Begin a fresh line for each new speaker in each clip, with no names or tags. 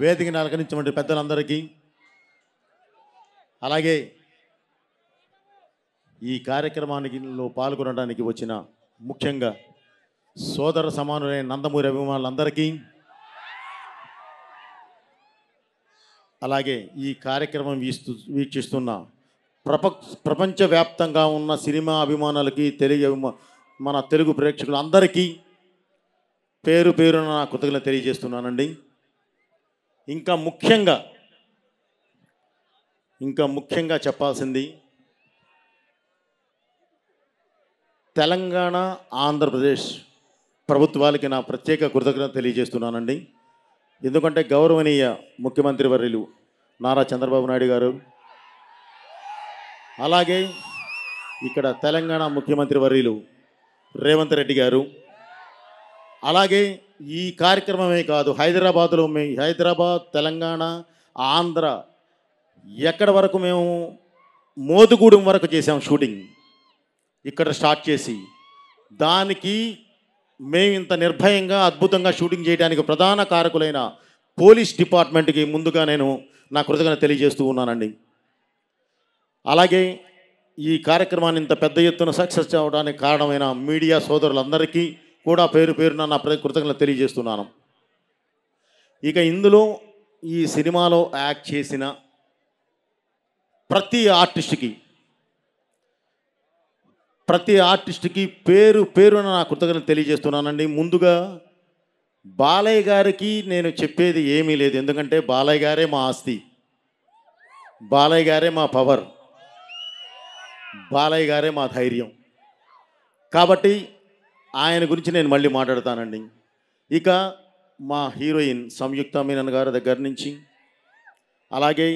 వేదికని అలంకరించినటువంటి పెద్దలందరికీ, అలాగే ఈ కార్యక్రమానికి పాల్గొనడానికి వచ్చిన ముఖ్యంగా సోదర సమానులైన నందమూరి అభిమానులందరికీ, అలాగే ఈ కార్యక్రమం వీక్షిస్తున్న ప్రపంచవ్యాప్తంగా ఉన్న సినిమా అభిమానులకి, మన తెలుగు ప్రేక్షకులందరికీ పేరు పేరున నా కృతజ్ఞతలు తెలియజేస్తున్నానండి. ఇంకా ముఖ్యంగా చెప్పాల్సింది, తెలంగాణ ఆంధ్రప్రదేశ్ ప్రభుత్వాలకి నా ప్రత్యేక కృతజ్ఞత తెలియజేస్తున్నానండి. ఎందుకంటే గౌరవనీయ ముఖ్యమంత్రి వర్యులు నారా చంద్రబాబు నాయుడు గారు, అలాగే ఇక్కడ తెలంగాణ ముఖ్యమంత్రి వర్యులు రేవంత్ రెడ్డి గారు, అలాగే ఈ కార్యక్రమమే కాదు, హైదరాబాద్, తెలంగాణ, ఆంధ్ర ఎక్కడి వరకు మేము మోదుగూడెం వరకు చేసాం షూటింగ్. ఇక్కడ స్టార్ట్ చేసి దానికి మేము ఇంత నిర్భయంగా అద్భుతంగా షూటింగ్ చేయడానికి ప్రధాన కారకులైన పోలీస్ డిపార్ట్మెంట్కి ముందుగా నేను నా కృతజ్ఞత తెలియజేస్తూ ఉన్నానండి. అలాగే ఈ కార్యక్రమాన్ని ఇంత పెద్ద ఎత్తున సక్సెస్ అవ్వడానికి కారణమైన మీడియా సోదరులందరికీ కూడా పేరు పేరున నా కృతజ్ఞత తెలియజేస్తున్నాను. ఇక ఇందులో ఈ సినిమాలో యాక్ట్ చేసిన ప్రతి ఆర్టిస్ట్కి పేరు పేరున నా కృతజ్ఞత తెలియజేస్తున్నానండి. ముందుగా బాలయ్య గారికి నేను చెప్పేది ఏమీ లేదు, ఎందుకంటే బాలయ్య గారే మా ఆస్తి, బాలయ్య గారే మా పవర్, బాలయ్య గారే మా ధైర్యం. కాబట్టి ఆయన గురించి నేను మళ్ళీ మాట్లాడతానండి. ఇక మా హీరోయిన్ సంయుక్త మీనన్ గారి దగ్గర నుంచి, అలాగే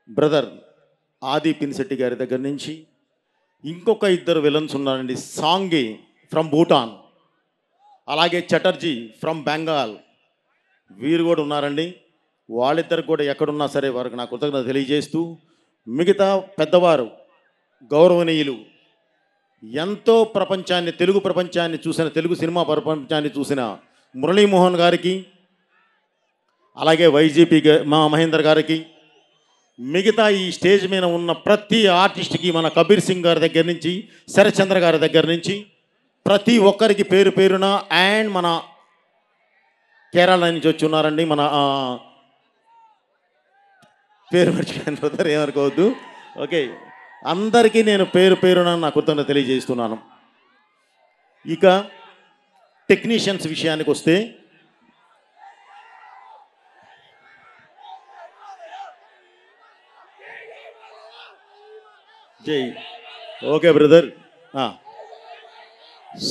బ్రదర్ ఆది పినిశెట్టి గారి దగ్గర నుంచి, ఇంకొక ఇద్దరు విలన్స్ ఉన్నారండి, సాంగి ఫ్రమ్ భూటాన్, అలాగే చటర్జీ ఫ్రమ్ బెంగాల్, వీరు కూడా ఉన్నారండి. వాళ్ళిద్దరికి కూడా ఎక్కడున్నా సరే వారికి నా కృతజ్ఞత తెలియజేస్తూ, మిగతా పెద్దవారు గౌరవనీయులు ఎంతో తెలుగు ప్రపంచాన్ని చూసిన, తెలుగు సినిమా ప్రపంచాన్ని చూసిన మురళీమోహన్ గారికి, అలాగే వైజీపీ మా మహేందర్ గారికి, మిగతా ఈ స్టేజ్ మీద ఉన్న ప్రతి ఆర్టిస్ట్కి, మన కబీర్ సింగ్ గారి దగ్గర నుంచి, శరత్చంద్ర గారి దగ్గర నుంచి ప్రతి ఒక్కరికి పేరు పేరున, అండ్ మన కేరళ నుంచి వచ్చి ఉన్నారండి, మన పేరు మర్చిపోయిన బ్రదర్, ఏమనుకోవద్దు. ఓకే, అందరికీ నేను పేరు పేరున నా కృతజ్ఞత తెలియజేస్తున్నాను. ఇక టెక్నీషియన్స్ విషయానికి వస్తే, జై okay brother,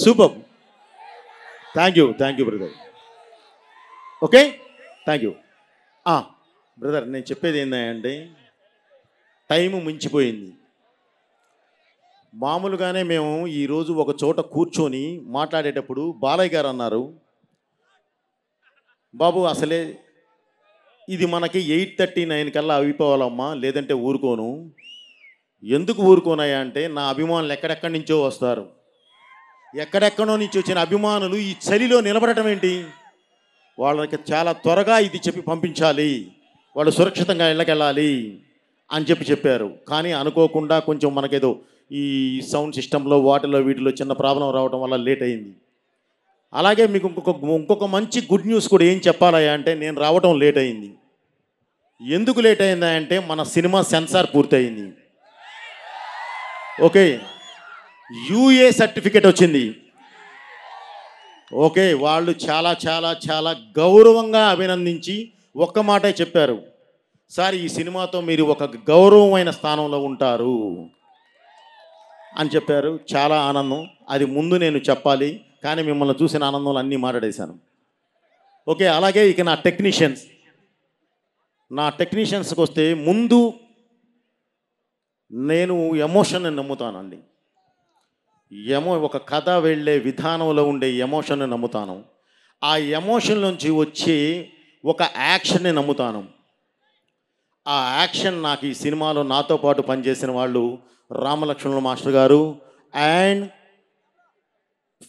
super, thank you brother. Okay, thank you brother. నేను చెప్పేది ఏంటంటే, టైము మించిపోయింది. మామూలుగానే మేము ఈరోజు ఒక చోట కూర్చొని మాట్లాడేటప్పుడు బాలయ్య గారు అన్నారు, బాబు అసలే ఇది మనకి 8:39 కల్లా అయిపోవాలమ్మా, లేదంటే ఊరుకోను. ఎందుకు ఊరుకోనాయా అంటే, నా అభిమానులు ఎక్కడెక్కడి నుంచో వస్తారు, ఎక్కడెక్కడో నుంచి వచ్చిన అభిమానులు ఈ చలిలో నిలబడటం ఏంటి, వాళ్ళకి చాలా త్వరగా ఇది చెప్పి పంపించాలి, వాళ్ళు సురక్షితంగా ఇళ్ళకెళ్ళాలి అని చెప్పారు. కానీ అనుకోకుండా కొంచెం మనకేదో ఈ సౌండ్ సిస్టంలో వీటిలో చిన్న ప్రాబ్లం రావడం వల్ల లేట్ అయింది. అలాగే మీకు ఇంకొక మంచి గుడ్ న్యూస్ కూడా ఏం చెప్పాలయ్యా అంటే, నేను రావడం లేట్ అయింది. ఎందుకు లేట్ అయిందా అంటే, మన సినిమా సెన్సార్ పూర్తయింది. ఓకే, యూఏ సర్టిఫికేట్ వచ్చింది. ఓకే, వాళ్ళు చాలా చాలా చాలా గౌరవంగా అభినందించి ఒక్క మాటే చెప్పారు, సార్ ఈ సినిమాతో మీరు ఒక గౌరవమైన స్థానంలో ఉంటారు అని చెప్పారు. చాలా ఆనందం. అది ముందు నేను చెప్పాలి, కానీ మిమ్మల్ని చూసిన ఆనందంలో అన్నీ మాట్లాడేశాను. ఓకే, అలాగే ఇక నా టెక్నీషియన్స్కి వస్తే, ముందు నేను ఎమోషన్ని నమ్ముతానండి. ఒక కథ వెళ్ళే విధానంలో ఉండే ఎమోషన్ని నమ్ముతాను. ఆ ఎమోషన్ నుంచి వచ్చి ఒక యాక్షన్ని నమ్ముతాను. ఆ యాక్షన్ నాకు ఈ సినిమాలో నాతో పాటు పనిచేసిన వాళ్ళు రామలక్ష్మణుల మాస్టర్ గారు, అండ్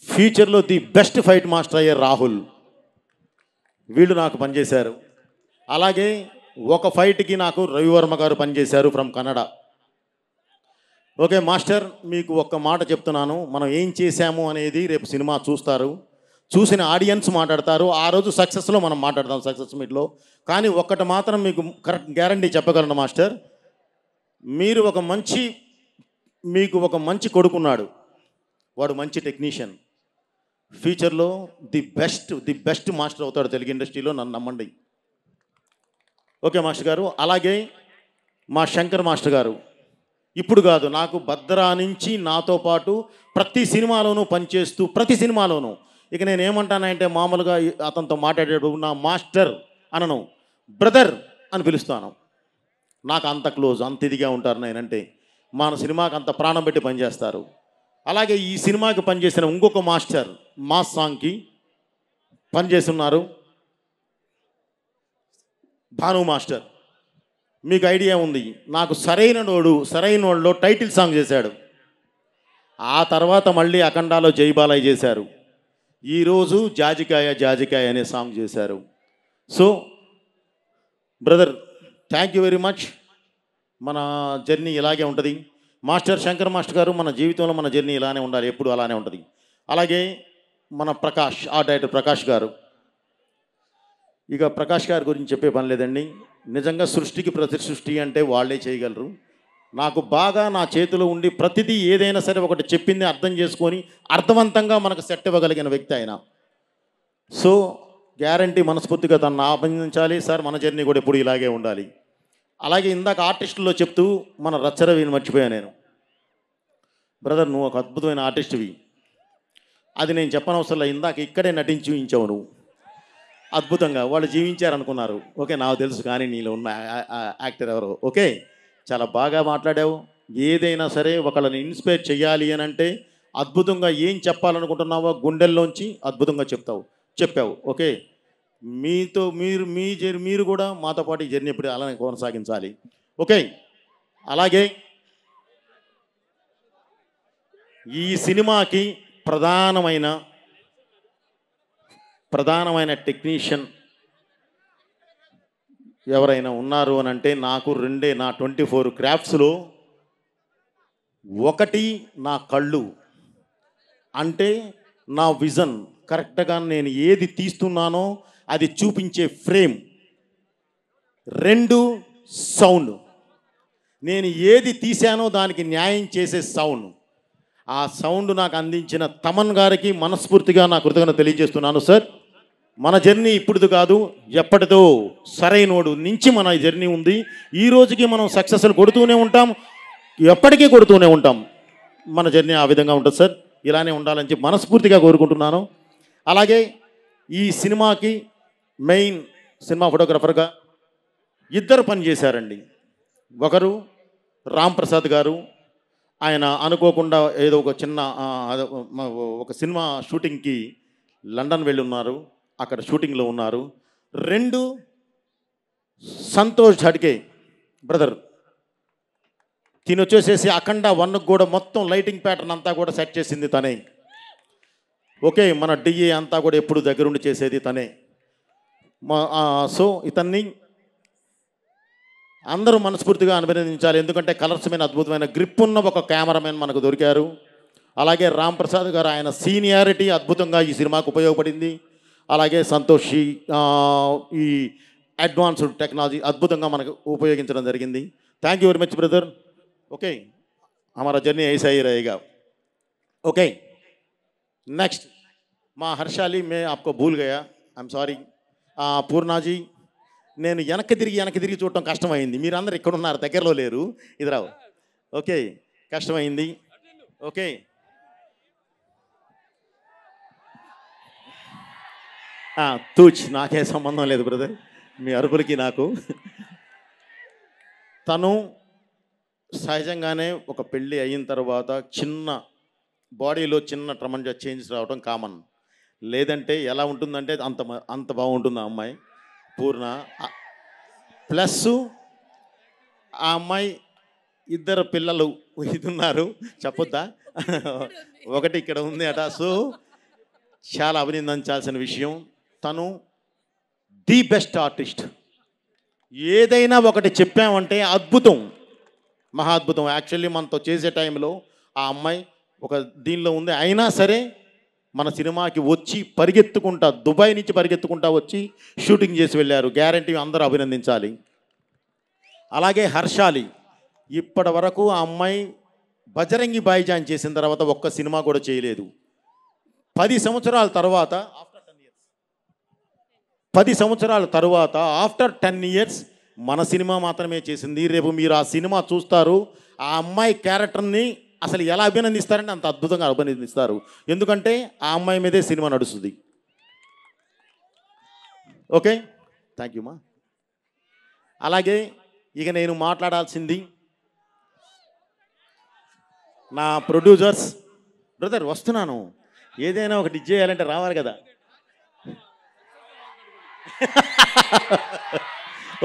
ఫ్యూచర్లో ది బెస్ట్ ఫైట్ మాస్టర్ అయ్యే రాహుల్, వీళ్ళు నాకు పనిచేశారు. అలాగే ఒక ఫైట్కి నాకు రవివర్మ గారు పనిచేశారు ఫ్రమ్ కన్నడ. ఓకే మాస్టర్, మీకు ఒక్క మాట చెప్తున్నాను, మనం ఏం చేశాము అనేది రేపు సినిమా చూస్తారు, చూసిన ఆడియన్స్ మాట్లాడతారు. ఆ రోజు సక్సెస్లో మనం మాట్లాడదాం, సక్సెస్ మీట్లో. కానీ ఒక్కటి మాత్రం మీకు కరెక్ట్ గ్యారంటీ చెప్పగలను మాస్టర్, మీరు మీకు ఒక మంచి కొడుకున్నాడు, వాడు మంచి టెక్నీషియన్, ఫ్యూచర్లో ది బెస్ట్ మాస్టర్ అవుతాడు తెలుగు ఇండస్ట్రీలో, నన్ను నమ్మండి. ఓకే మాస్టర్ గారు. అలాగే మా శంకర్ మాస్టర్ గారు ఇప్పుడు కాదు, నాకు భద్రా నుంచి నాతో పాటు ప్రతి సినిమాలోనూ పనిచేస్తూ, ప్రతి సినిమాలోనూ, ఇక నేను ఏమంటానంటే మామూలుగా అతనితో మాట్లాడేటప్పుడు నా మాస్టర్ అనను, బ్రదర్ అని పిలుస్తాను. నాకు అంత క్లోజ్, అంత ఇదిగా ఉంటారు నేనంటే. మన సినిమాకి అంత ప్రాణం పెట్టి పనిచేస్తారు. అలాగే ఈ సినిమాకి పనిచేసిన ఇంకొక మాస్టర్ మా సాంగ్కి పనిచేస్తున్నారు, భాను మాస్టర్. మీకు ఐడియా ఉంది, నాకు సరైనోడులో టైటిల్ సాంగ్ చేశాడు. ఆ తర్వాత మళ్ళీ అఖండాలో జైబాలయ్య చేశారు. ఈరోజు జాజికాయ జాజికాయ అనే సాంగ్ చేశారు. So brother, thank you very much. మన జర్నీ ఇలాగే ఉంటుంది. మాస్టర్ శంకర్ మాస్టర్ గారు, మన జీవితంలో మన జర్నీ ఇలానే ఉండాలి, ఎప్పుడు అలానే ఉంటుంది. అలాగే మన ప్రకాష్, ఆర్ట్ డైరెక్టర్ ప్రకాష్ గారు, ఇక ప్రకాష్ గారి గురించి చెప్పే పని లేదండి. నిజంగా సృష్టికి ప్రతి సృష్టి అంటే వాళ్ళే చేయగలరు. నాకు బాగా నా చేతిలో ఉండి ప్రతిదీ ఏదైనా సరే ఒకటి చెప్పింది అర్థం చేసుకొని అర్థవంతంగా మనకు సెట్ ఇవ్వగలిగిన వ్యక్తి ఆయన. సో గ్యారంటీ మనస్ఫూర్తిగా తనను అభినందించాలి సార్. మన జర్నీ కూడా ఎప్పుడు ఇలాగే ఉండాలి. అలాగే ఇందాక ఆర్టిస్టుల్లో చెప్తూ మన రచ్చరవిని మర్చిపోయాను నేను. బ్రదర్, నువ్వు ఒక అద్భుతమైన ఆర్టిస్ట్వి, అది నేను చెప్పనవసరం లేదు. ఇందాక ఇక్కడే నటించి చూపించావు నువ్వు అద్భుతంగా. వాళ్ళు జీవించారనుకున్నారు, ఓకే నాకు తెలుసు, కానీ నీలో ఉన్న యాక్టర్ ఎవరు. ఓకే, చాలా బాగా మాట్లాడావు. ఏదైనా సరే ఒకళ్ళని ఇన్స్పైర్ చేయాలి అని అంటే అద్భుతంగా ఏం చెప్పాలనుకుంటున్నావో గుండెల్లోంచి అద్భుతంగా చెప్పావు. ఓకే, మీరు కూడా మాతో పాటు ఈ జర్నీ ఎప్పుడు అలానే కొనసాగించాలి. ఓకే, అలాగే ఈ సినిమాకి ప్రధానమైన టెక్నీషియన్ ఎవరైనా ఉన్నారు అని అంటే నాకు రెండే. నా 24 క్రాఫ్ట్స్లో ఒకటి నా కళ్ళు, అంటే నా విజన్ కరెక్ట్గా నేను ఏది తీస్తున్నానో అది చూపించే ఫ్రేమ్. 2 సౌండ్, నేను ఏది తీశానో దానికి న్యాయం చేసే సౌండ్. ఆ సౌండ్ నాకు అందించిన తమన్ గారికి మనస్ఫూర్తిగా నా కృతజ్ఞత తెలియజేస్తున్నాను. సార్, మన జర్నీ ఇప్పుడుది కాదు, ఎప్పటిదో సరైనోడు నుంచి మన జర్నీ ఉంది. ఈ రోజుకి మనం సక్సెస్లు కొడుతూనే ఉంటాం, ఎప్పటికీ కొడుతూనే ఉంటాం. మన జర్నీ ఆ విధంగా ఉంటుంది సార్. ఇలానే ఉండాలని చెప్పి మనస్ఫూర్తిగా కోరుకుంటున్నాను. అలాగే ఈ సినిమాకి మెయిన్ సినిమా ఫోటోగ్రఫర్గా ఇద్దరు పనిచేశారండి. ఒకరు రామ్ ప్రసాద్ గారు, ఆయన అనుకోకుండా ఏదో ఒక సినిమా షూటింగ్కి లండన్ వెళ్ళి ఉన్నారు, అక్కడ షూటింగ్లో ఉన్నారు. 2 సంతోష్ ఝడ్కే బ్రదర్, తిని వచ్చేసేసి అఖండ 1కు కూడా మొత్తం లైటింగ్ ప్యాటర్న్ అంతా కూడా సెట్ చేసింది తనే. ఓకే, మన డిఏ అంతా కూడా ఎప్పుడు దగ్గరుండి చేసేది తనే. సో ఇతన్ని అందరూ మనస్ఫూర్తిగా అభినందించాలి. ఎందుకంటే కలర్స్ మీద అద్భుతమైన గ్రిప్ ఉన్న ఒక కెమెరామెన్ మనకు దొరికారు. అలాగే రామ్ ప్రసాద్ గారు, ఆయన సీనియారిటీ అద్భుతంగా ఈ సినిమాకు ఉపయోగపడింది. అలాగే సంతోషి ఈ అడ్వాన్స్డ్ టెక్నాలజీ అద్భుతంగా మనకు ఉపయోగించడం జరిగింది. Thank you very much brother. Okay, हमारा जर्नी ऐसा ही रहेगा. ओके, नेक्स्ट మా హర్షాలి, మే आपको भूल गया, ఐఎమ్ సారీ. పూర్ణాజీ, నేను వెనక్కి తిరిగి చూడటం కష్టమైంది. మీరందరూ ఇక్కడ ఉన్నారు, దగ్గరలో లేరు, ఇదిరావు. ఓకే, కష్టమైంది. ఓకే, తూచ్, నాకే సంబంధం లేదు బ్రదర్ మీ అరుపులకి నాకు. తను సహజంగానే ఒక పెళ్ళి అయిన తర్వాత చిన్న బాడీలో చిన్న ట్రమంజా చేంజ్ రావడం కామన్. లేదంటే ఎలా ఉంటుందంటే అంత బాగుంటుంది ఆ అమ్మాయి పూర్ణ. ప్లస్ ఆ అమ్మాయి ఇద్దరు పిల్లలు ఇది ఉన్నారు, చెప్పొద్దా, ఒకటి ఇక్కడ ఉంది అట. సో చాలా అభినందించాల్సిన విషయం. తను ది బెస్ట్ ఆర్టిస్ట్ ఏదైనా ఒకటి చెప్పామంటే అద్భుతం, మహా అద్భుతం. యాక్చువల్లీ మనతో చేసే టైంలో ఆ అమ్మాయి ఒక దీనిలో ఉంది, అయినా సరే మన సినిమాకి వచ్చి పరిగెత్తుకుంటా, దుబాయ్ నుంచి పరిగెత్తుకుంటా వచ్చి షూటింగ్ చేసి వెళ్ళారు. గ్యారంటీ అందరూ అభినందించాలి. అలాగే హర్షాలి, ఇప్పటి వరకు ఆ అమ్మాయి బజరంగి భాయిజాన్ చేసిన తర్వాత ఒక్క సినిమా కూడా చేయలేదు. 10 సంవత్సరాల తర్వాత ఆఫ్టర్ 10 ఇయర్స్ మన సినిమా మాత్రమే చేసింది. రేపు మీరు ఆ సినిమా చూస్తారు, ఆ అమ్మాయి క్యారెక్టర్ని అసలు ఎలా అభినందిస్తారంటే అంత అద్భుతంగా అభినందిస్తారు. ఎందుకంటే ఆ అమ్మాయి మీదే సినిమా నడుస్తుంది. ఓకే, థ్యాంక్ యూ మా. అలాగే ఇక నేను మాట్లాడాల్సింది నా ప్రొడ్యూసర్స్. బ్రదర్ వస్తున్నాను, ఏదైనా ఒకటి చేయాలంటే రావాలి కదా.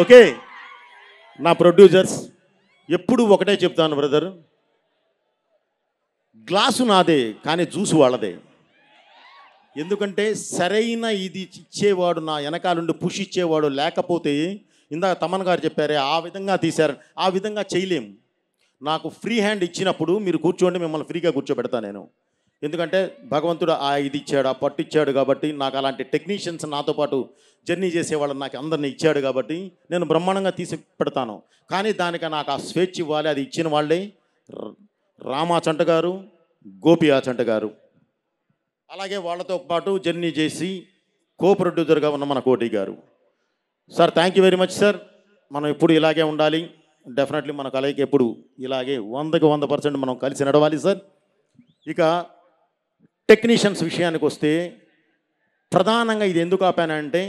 ఓకే, నా ప్రొడ్యూసర్స్ ఎప్పుడు ఒకటే చెప్తాను బ్రదర్, గ్లాసు నాదే కానీ జ్యూసు వాళ్ళదే. ఎందుకంటే సరైన ఇది ఇచ్చేవాడు, నా వెనకాలండి పుష్ ఇచ్చేవాడు లేకపోతే, ఇందాక తమన్ గారు చెప్పారే ఆ విధంగా తీశారు, ఆ విధంగా చేయలేం. నాకు ఫ్రీ హ్యాండ్ ఇచ్చినప్పుడు మీరు కూర్చోండి, మిమ్మల్ని ఫ్రీగా కూర్చోబెడతాను నేను. ఎందుకంటే భగవంతుడు ఆ ఇది ఇచ్చాడు, ఆ పట్టు ఇచ్చాడు కాబట్టి, నాకు అలాంటి టెక్నీషియన్స్ నాతో పాటు జర్నీ చేసేవాళ్ళు నాకు అందరినీ ఇచ్చాడు కాబట్టి నేను బ్రహ్మాండంగా తీసి పెడతాను. కానీ దానికి నాకు ఆ స్వేచ్ఛ ఇవ్వాలి, అది ఇచ్చిన వాళ్ళే రామాచంట గారు, గోపి ఆచంట గారు. అలాగే వాళ్ళతో పాటు జర్నీ చేసి కో ప్రొడ్యూసర్గా ఉన్న మన కోటి గారు. Sir thank you very much sir. మనం ఎప్పుడు ఇలాగే ఉండాలి, డెఫినెట్లీ మన కలయిక ఎప్పుడు ఇలాగే 100కి 100% మనం కలిసి నడవాలి సార్. ఇక టెక్నీషియన్స్ విషయానికి వస్తే, ప్రధానంగా ఇది ఎందుకు ఆపానంటే,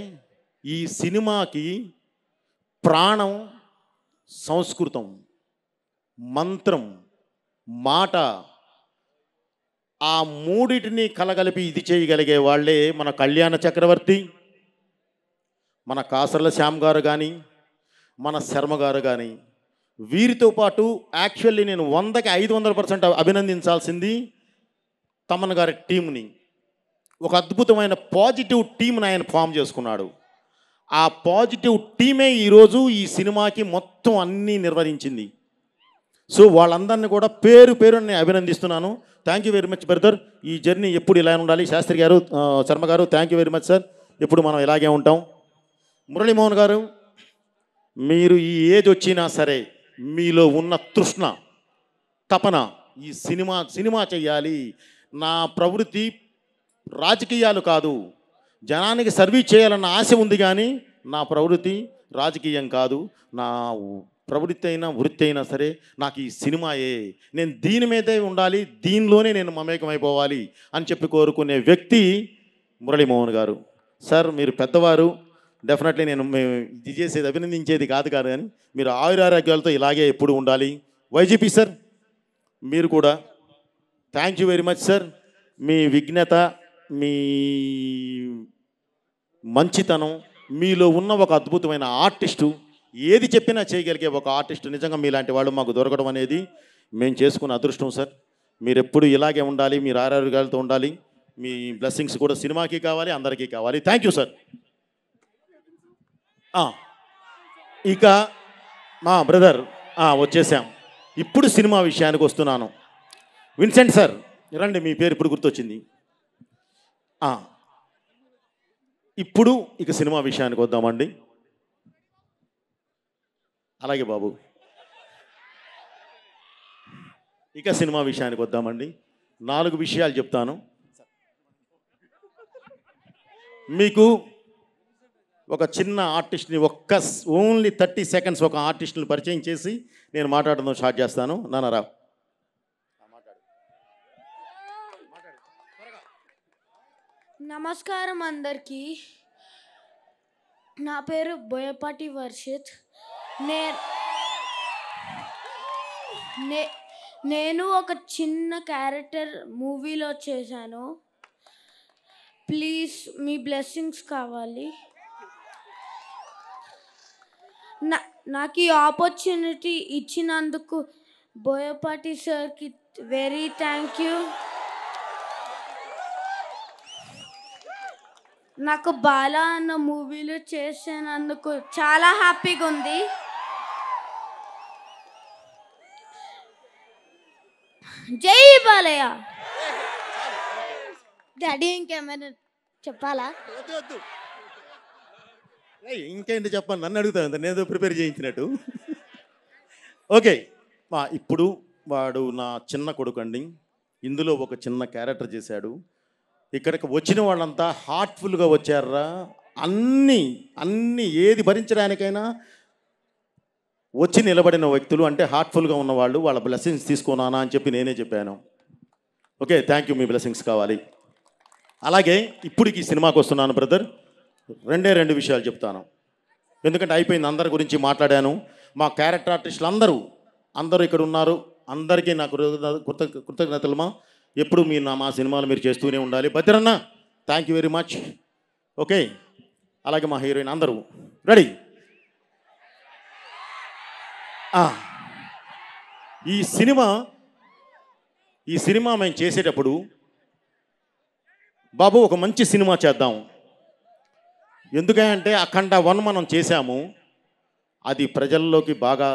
ఈ సినిమాకి ప్రాణం సంస్కృతం, మంత్రం, మాట, ఆ మూడిటిని కలగలిపి ఇది చేయగలిగే వాళ్ళే మన కళ్యాణ చక్రవర్తి, మన కాసర్ల శ్యామ్ గారు కానీ, మన శర్మ గారు కానీ. వీరితో పాటు యాక్చువల్లీ నేను 100కి 500% అభినందించాల్సింది తమన్ గారి టీంని. ఒక అద్భుతమైన పాజిటివ్ టీంని ఆయన ఫామ్ చేసుకున్నాడు. ఆ పాజిటివ్ టీమే ఈరోజు ఈ సినిమాకి మొత్తం అన్నీ నిర్వహించింది. సో వాళ్ళందరినీ కూడా పేరు పేరు నేను అభినందిస్తున్నాను. Thank you very much brother. ఈ జర్నీ ఎప్పుడు ఇలా ఉండాలి. శాస్త్రి గారు, శర్మ గారు thank you very much sir. ఎప్పుడు మనం ఇలాగే ఉంటాం. మురళీమోహన్ గారు, మీరు ఈ ఏజ్ వచ్చినా సరే మీలో ఉన్న తృష్ణ, తపన, ఈ సినిమా చెయ్యాలి. నా ప్రవృత్తి రాజకీయాలు కాదు, జనానికి సర్వీస్ చేయాలన్న ఆశ ఉంది, కానీ నా ప్రవృత్తి రాజకీయం కాదు. నా ప్రవృత్తి అయినా వృత్తి అయినా సరే నాకు ఈ సినిమాయే, నేను దీని మీదే ఉండాలి, దీనిలోనే నేను మమేకమైపోవాలి అని చెప్పి కోరుకునే వ్యక్తి మురళీమోహన్ గారు. సార్ మీరు పెద్దవారు, డెఫినెట్లీ నేను ఇది చేసేది అభినందించేది కాదు కానీ మీరు ఆయురారోగ్యాలతో ఇలాగే ఎప్పుడు ఉండాలి. వైజీపీ సార్ మీరు కూడా thank you very much sir. మీ విఘ్నత, మీ మంచితనం, మీలో ఉన్న ఒక అద్భుతమైన ఆర్టిస్టు, ఏది చెప్పినా చేయగలిగే ఒక ఆర్టిస్ట్, నిజంగా మీలాంటి వాళ్ళు మాకు దొరకడం అనేది మేము చేసుకున్న అదృష్టం సార్. మీరు ఎప్పుడు ఇలాగే ఉండాలి, మీరు ఆరోగ్యాలతో ఉండాలి. మీ బ్లెస్సింగ్స్ కూడా సినిమాకి కావాలి, అందరికీ కావాలి. Thank you sir. ఇక మా బ్రదర్ వచ్చేసాం. ఇప్పుడు సినిమా విషయానికి వస్తున్నాను. విన్సెంట్ సార్ రండి, మీ పేరు ఇప్పుడు గుర్తొచ్చింది. ఇప్పుడు ఇక సినిమా విషయానికి వద్దామండి. అలాగే బాబు, ఇక సినిమా విషయానికి వద్దామండి. 4 విషయాలు చెప్తాను మీకు. ఒక చిన్న ఆర్టిస్ట్ని ఓన్లీ 30 సెకండ్స్ ఒక ఆర్టిస్ట్ని పరిచయం చేసి నేను మాట్లాడడం స్టార్ట్ చేస్తాను. నాన్నరా
నమస్కారం అందరికీ. నా పేరు బోయపాటి వర్షిత్. నేను ఒక చిన్న క్యారెక్టర్ మూవీలో చేశాను. ప్లీజ్ మీ బ్లెస్సింగ్స్ కావాలి. నాకు ఈ ఆపర్చునిటీ ఇచ్చినందుకు బోయపాటి సార్కి వెరీ థ్యాంక్ యూ. నాకు బాలా అన్న మూవీలో చేసినందుకు చాలా హ్యాపీగా ఉంది. జై బాలయ్య. డాడీ ఇంకేమైనా చెప్పాలా?
ఇంకేంటి చెప్పాలి, నన్ను అడుగుతాను, నేను ప్రిపేర్ చేయించినట్టు. ఓకే, ఇప్పుడు వాడు నా చిన్న కొడుకు అండి. ఇందులో ఒక చిన్న క్యారెక్టర్ చేశాడు. ఇక్కడికి వచ్చిన వాళ్ళంతా హార్ట్ఫుల్గా వచ్చారా, అన్నీ ఏది భరించడానికైనా వచ్చి నిలబడిన వ్యక్తులు అంటే హార్ట్ఫుల్గా ఉన్నవాళ్ళు. వాళ్ళ బ్లెస్సింగ్స్ తీసుకున్నానా అని చెప్పి నేనే చెప్పాను. Okay, thank you, me blessings కావాలి. అలాగే ఇప్పటికి ఈ సినిమాకి వస్తున్నాను బ్రదర్. రెండు విషయాలు చెప్తాను, ఎందుకంటే అయిపోయింది, అందరి గురించి మాట్లాడాను. మా క్యారెక్టర్ ఆర్టిస్టులు అందరూ ఇక్కడ ఉన్నారు. అందరికీ నాకు కృతజ్ఞతలమా. ఎప్పుడు మీరు మా సినిమాలు మీరు చేస్తూనే ఉండాలి. Bhadranna, thank you very much. Okay, అలాగే మా హీరోయిన్ అందరూ రెడీ. ఈ సినిమా మేము చేసేటప్పుడు బాబు ఒక మంచి సినిమా చేద్దాం, ఎందుకంటే అఖండ 1 మనం చేశాము, అది ప్రజల్లోకి బాగా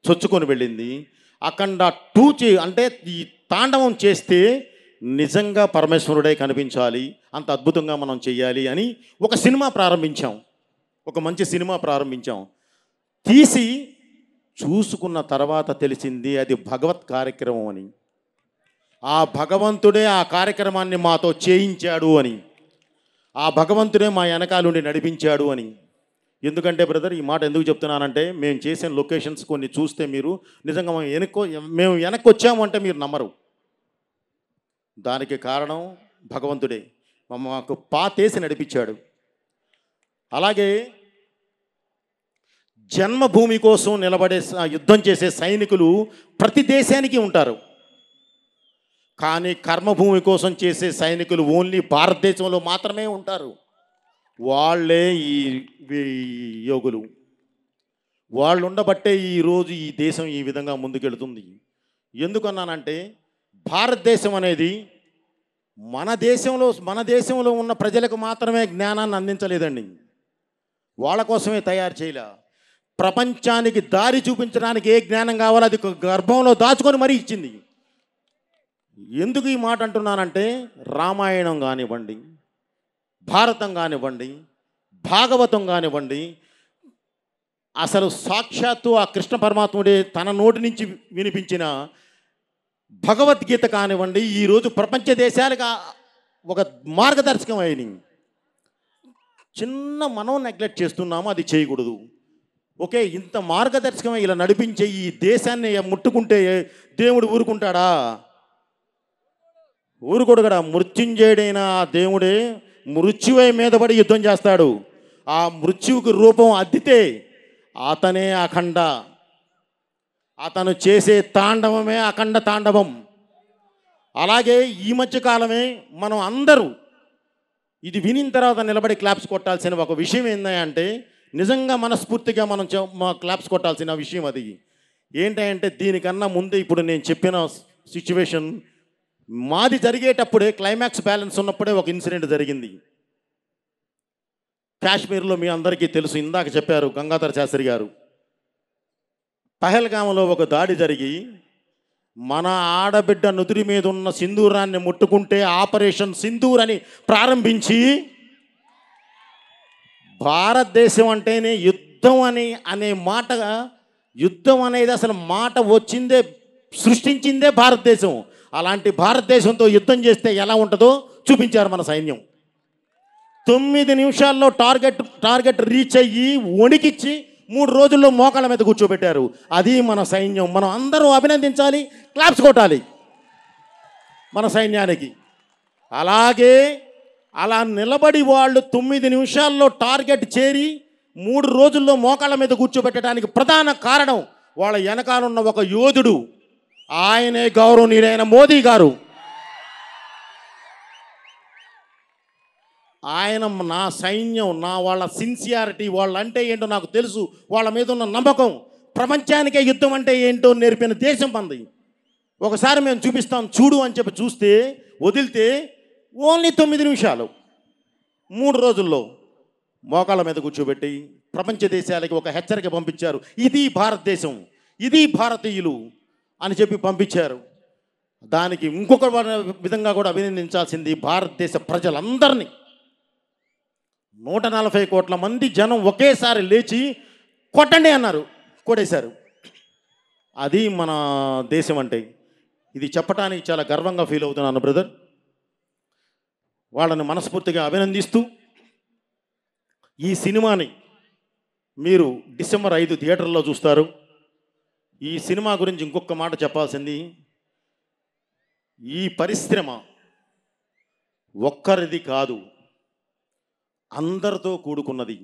చొచ్చుకొని వెళ్ళింది. అఖండ 2 అంటే ఈ తాండవం చేస్తే నిజంగా పరమేశ్వరుడే కనిపించాలి, అంత అద్భుతంగా మనం చెయ్యాలి అని ఒక సినిమా ప్రారంభించాం. ఒక మంచి సినిమా ప్రారంభించాం. తీసి చూసుకున్న తర్వాత తెలిసింది అది భగవత్ కార్యక్రమం అని. ఆ భగవంతుడే ఆ కార్యక్రమాన్ని మాతో చేయించాడు అని, ఆ భగవంతుడే మా వెనకాలుండి నడిపించాడు అని. ఎందుకంటే బ్రదర్, ఈ మాట ఎందుకు చెప్తున్నానంటే, మేము చేసిన లొకేషన్స్ కొన్ని చూస్తే మీరు నిజంగా మేము వెనక్కి వచ్చాము అంటే మీరు నమ్మరు. దానికి కారణం భగవంతుడే మాకు పాతేసి నడిపించాడు. అలాగే జన్మభూమి కోసం నిలబడే యుద్ధం చేసే సైనికులు ప్రతి దేశానికి ఉంటారు, కానీ కర్మభూమి కోసం చేసే సైనికులు ఓన్లీ భారతదేశంలో మాత్రమే ఉంటారు. వాళ్ళే ఈ యోగులు. వాళ్ళు ఉండబట్టే ఈరోజు ఈ దేశం ఈ విధంగా ముందుకెళ్తుంది. ఎందుకన్నానంటే, భారతదేశం అనేది మన దేశంలో ఉన్న ప్రజలకు మాత్రమే జ్ఞానాన్ని అందించలేదండి, వాళ్ళ కోసమే తయారు చేయలే. ప్రపంచానికి దారి చూపించడానికి ఏ జ్ఞానం కావాలో అది గర్భంలో దాచుకొని మరీ ఇచ్చింది. ఎందుకు ఈ మాట అంటున్నానంటే, రామాయణం కానివ్వండి, భారతం కానివ్వండి, భాగవతం కానివ్వండి, అసలు సాక్షాత్తు ఆ కృష్ణ పరమాత్ముడే తన నోటి నుంచి వినిపించిన భగవద్గీత కానివ్వండి, ఈరోజు ప్రపంచ దేశాలుగా ఒక మార్గదర్శకం అయినాయి. చిన్న మనం నెగ్లెక్ట్ చేస్తున్నాము, అది చేయకూడదు. ఓకే, ఇంత మార్గదర్శకం ఇలా నడిపించే ఈ దేశాన్ని ముట్టుకుంటే దేవుడు ఊరుకుంటాడా? ఊరుకోడు కదా. మృత్యుంజయుడైన ఆ దేవుడే మృత్యువై మీద పడి యుద్ధం చేస్తాడు. ఆ మృత్యువుకి రూపం అద్దితే అతనే అఖండ. అతను చేసే తాండవమే అఖండ తాండవం. అలాగే ఈ మధ్యకాలమే మనం అందరూ ఇది వినిన తర్వాత నిలబడి క్లాప్స్ కొట్టాల్సిన ఒక విషయం ఏంటంటే, నిజంగా మనస్ఫూర్తిగా మనం క్లాప్స్ కొట్టాల్సిన విషయం అది ఏంటంటే, దీనికన్నా ముందే ఇప్పుడు నేను చెప్పిన సిచ్యువేషన్ మాది జరిగేటప్పుడే, క్లైమాక్స్ బ్యాలెన్స్ ఉన్నప్పుడే ఒక ఇన్సిడెంట్ జరిగింది కాశ్మీర్లో. మీ అందరికీ తెలుసు, ఇందాక చెప్పారు గంగాధర శాస్త్రి గారు. పహల్గామ్లో ఒక దాడి జరిగి మన ఆడబిడ్డ నుదురి మీద ఉన్న సింధూరాన్ని ముట్టుకుంటే ఆపరేషన్ సింధూర్ అని ప్రారంభించి, భారతదేశం అంటేనే యుద్ధం అనే మాట, యుద్ధం అనేది అసలు మాట వచ్చిందే, సృష్టించిందే భారతదేశం. అలాంటి భారతదేశంతో యుద్ధం చేస్తే ఎలా ఉంటుందో చూపించారు మన సైన్యం. 9 నిమిషాల్లో టార్గెట్ రీచ్ అయ్యి వణికిచ్చి 3 రోజుల్లో మోకాళ్ళ మీద కూర్చోబెట్టారు. అది మన సైన్యం. మనం అందరూ అభినందించాలి, క్లాప్స్ కొట్టాలి మన సైన్యానికి. అలాగే అలా నిలబడి వాళ్ళు 9 నిమిషాల్లో టార్గెట్ చేరి 3 రోజుల్లో మోకాళ్ళ మీద కూర్చోబెట్టడానికి ప్రధాన కారణం వాళ్ళ వెనకాలన్న ఒక యోధుడు, ఆయనే గౌరవనీయుడైన మోదీ గారు. ఆయన నా సైన్యం, వాళ్ళ సిన్సియారిటీ, వాళ్ళంటే ఏంటో నాకు తెలుసు, వాళ్ళ మీద ఉన్న నమ్మకం, ప్రపంచానికే యుద్ధం అంటే ఏంటో నేర్పిన దేశం మంది. ఒకసారి మేము చూపిస్తాం చూడు అని చెప్పి చూస్తే వదిలితే ఓన్లీ 9 నిమిషాలు. 3 రోజుల్లో మోకాళ్ళ మీద కూర్చోబెట్టి ప్రపంచ దేశాలకి ఒక హెచ్చరిక పంపించారు. ఇది భారతదేశం, ఇది భారతీయులు అని చెప్పి పంపించారు. దానికి ఇంకొక విధంగా కూడా అభినందించాల్సింది భారతదేశ ప్రజలందరినీ. 140 కోట్ల మంది జనం ఒకేసారి లేచి కొట్టండి అన్నారు, కొట్టేశారు. అది మన దేశం అంటే. ఇది చెప్పడానికి చాలా గర్వంగా ఫీల్ అవుతున్నాను బ్రదర్. వాళ్ళని మనస్ఫూర్తిగా అభినందిస్తూ ఈ సినిమాని మీరు డిసెంబర్ 5 థియేటర్లో చూస్తారు. ఈ సినిమా గురించి ఇంకొక మాట చెప్పాల్సింది, ఈ పరిశ్రమ ఒక్కరిది కాదు, అందరితో కూడుకున్నది.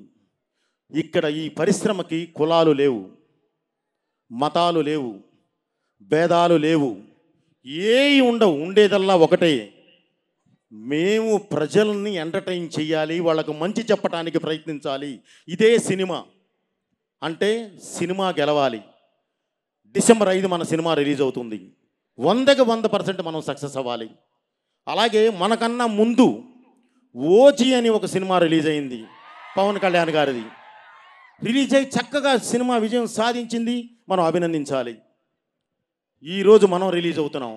ఇక్కడ ఈ పరిశ్రమకి కులాలు లేవు, మతాలు లేవు, భేదాలు లేవు, ఏవి ఉండవు. ఉండేదల్లా ఒకటే, మేము ప్రజల్ని ఎంటర్టైన్ చేయాలి, వాళ్ళకు మంచి చెప్పడానికి ప్రయత్నించాలి. ఇదే సినిమా అంటే. సినిమా గెలవాలి. డిసెంబర్ 5 మన సినిమా రిలీజ్ అవుతుంది. 100కి 100% మనం సక్సెస్ అవ్వాలి. అలాగే మనకన్నా ముందు ఓజీ అని ఒక సినిమా రిలీజ్ అయింది, పవన్ కళ్యాణ్ గారిది. రిలీజ్ అయ్యి చక్కగా సినిమా విజయం సాధించింది, మనం అభినందించాలి. ఈరోజు మనం రిలీజ్ అవుతున్నాం,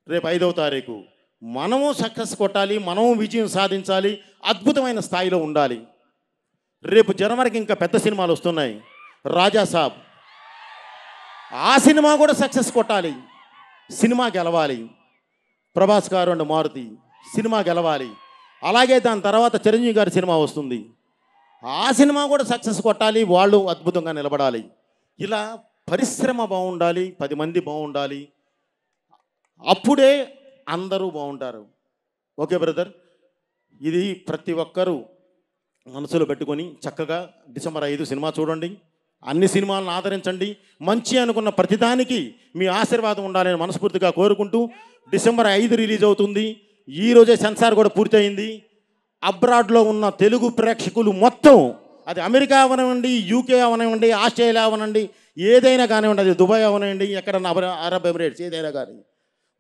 రేపు 5వ తారీఖు మనము సక్సెస్ కొట్టాలి, మనము విజయం సాధించాలి, అద్భుతమైన స్థాయిలో ఉండాలి. రేపు జనవరికి ఇంకా పెద్ద సినిమాలు వస్తున్నాయి. రాజా సాబ్, ఆ సినిమా కూడా సక్సెస్ కొట్టాలి, సినిమా గెలవాలి. ప్రభాస్ గారు అండ్ మారుతి సినిమా గెలవాలి. అలాగే దాని తర్వాత చిరంజీవి గారి సినిమా వస్తుంది, ఆ సినిమా కూడా సక్సెస్ కొట్టాలి, వాళ్ళు అద్భుతంగా నిలబడాలి. ఇలా పరిశ్రమ బాగుండాలి, 10 మంది బాగుండాలి, అప్పుడే అందరూ బాగుంటారు. ఓకే బ్రదర్, ఇది ప్రతి ఒక్కరూ మనసులో పెట్టుకొని చక్కగా డిసెంబర్ 5 సినిమా చూడండి. అన్ని సినిమాలను ఆదరించండి. మంచి అనుకున్న ప్రతిదానికి మీ ఆశీర్వాదం ఉండాలని మనస్ఫూర్తిగా కోరుకుంటూ, డిసెంబర్ 5 రిలీజ్ అవుతుంది. ఈరోజే సెన్సార్ కూడా పూర్తయింది. అబ్రాడ్లో ఉన్న తెలుగు ప్రేక్షకులు మొత్తం, అది అమెరికా అవనివ్వండి, యూకే అవనివ్వండి, ఆస్ట్రేలియా అవనండి, ఏదైనా కానివ్వండి, అది దుబాయ్ అవనివ్వండి, ఎక్కడన్నా అరబ్ ఎమిరేట్స్ ఏదైనా కానీ,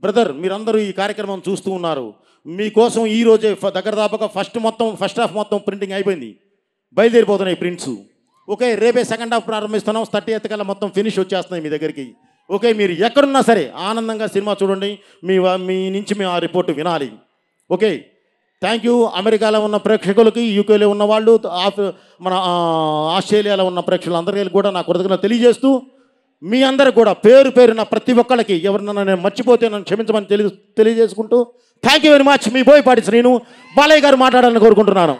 బ్రదర్ మీరందరూ ఈ కార్యక్రమం చూస్తూ ఉన్నారు. మీకోసం ఈరోజే దగ్గర దాకా ఫస్ట్ హాఫ్ మొత్తం ప్రింటింగ్ అయిపోయింది, బయలుదేరిపోతున్నాయి ప్రింట్స్. ఓకే, రేపే సెకండ్ హాఫ్ ప్రారంభిస్తున్నాం. 30th కల్లా మొత్తం ఫినిష్ వచ్చేస్తున్నాయి మీ దగ్గరికి. ఓకే, మీరు ఎక్కడున్నా సరే ఆనందంగా సినిమా చూడండి. మీ నుంచి మేము ఆ రిపోర్టు వినాలి. Okay, thank you. అమెరికాలో ఉన్న ప్రేక్షకులకి, యూకేలో ఉన్న వాళ్ళు, మన ఆస్ట్రేలియాలో ఉన్న ప్రేక్షకులందరికీ కూడా నా కృతజ్ఞతలు తెలియజేస్తూ, మీ అందరికి కూడా పేరు పేరున ప్రతి ఒక్కళ్ళకి ఎవరినైనా నేను మర్చిపోతే నన్ను క్షమించమని తెలియజేసుకుంటూ, థ్యాంక్ యూ వెరీ మచ్. మీ బోయపాటి శ్రీను, బాలయ్య గారు మాట్లాడాలని కోరుకుంటున్నాను.